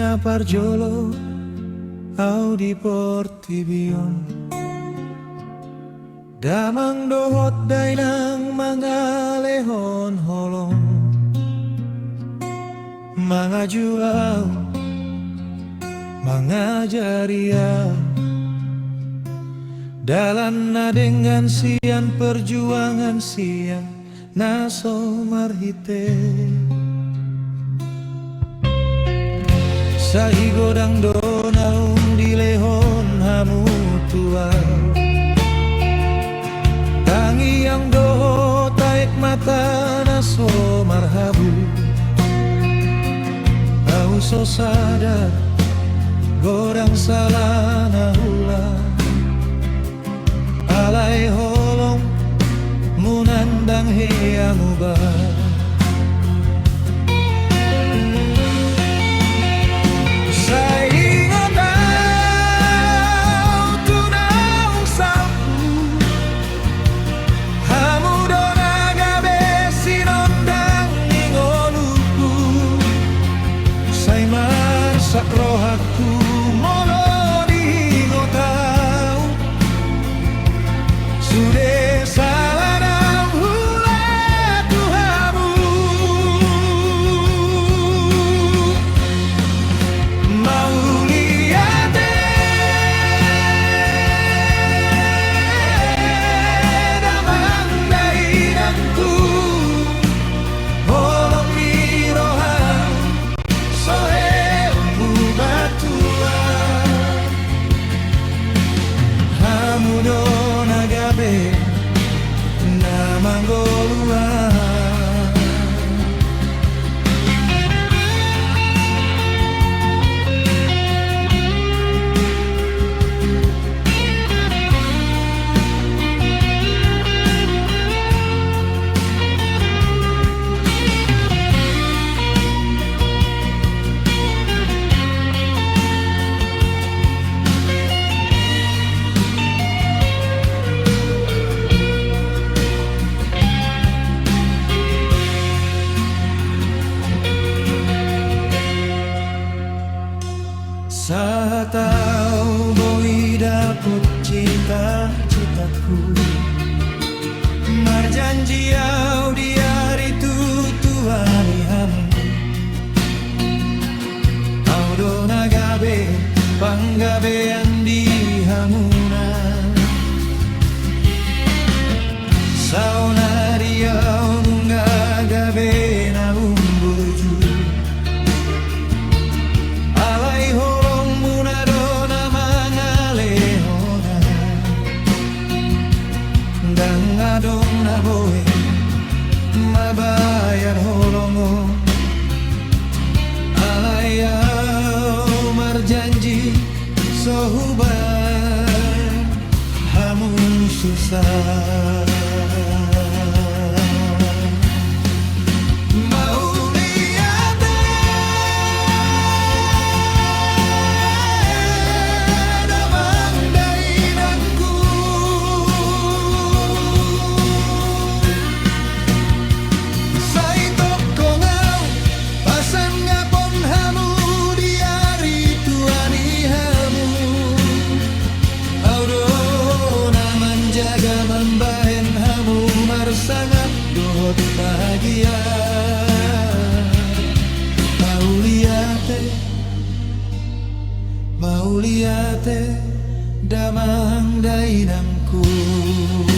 Nia parjolo audi portibion damang dohot dainang mangalehon holong mangaju mangajaria dalanna dengan sian perjuangan siang naso marhite sai godang donaung di lehon hamu tua tangi yang doho taik mata naso marhabu au so sadar godang salana hula alai holong munandang hiang ubah rohaku mono di ngotau sudah salah hula tuhamu mau lihat damang dainanku holong mirohan sohe hamudo nagabe namangolua saat tahu boi dapet cita-citaku marjanji au di hari tu tuani hamu au do nagabe panggabean di hamuna sauna riau nungagabe na umbuju dong na boy mabayar holongo alayau marjanji sohuban hamu susah sangat dohot bahagia mau liate damang dainangku.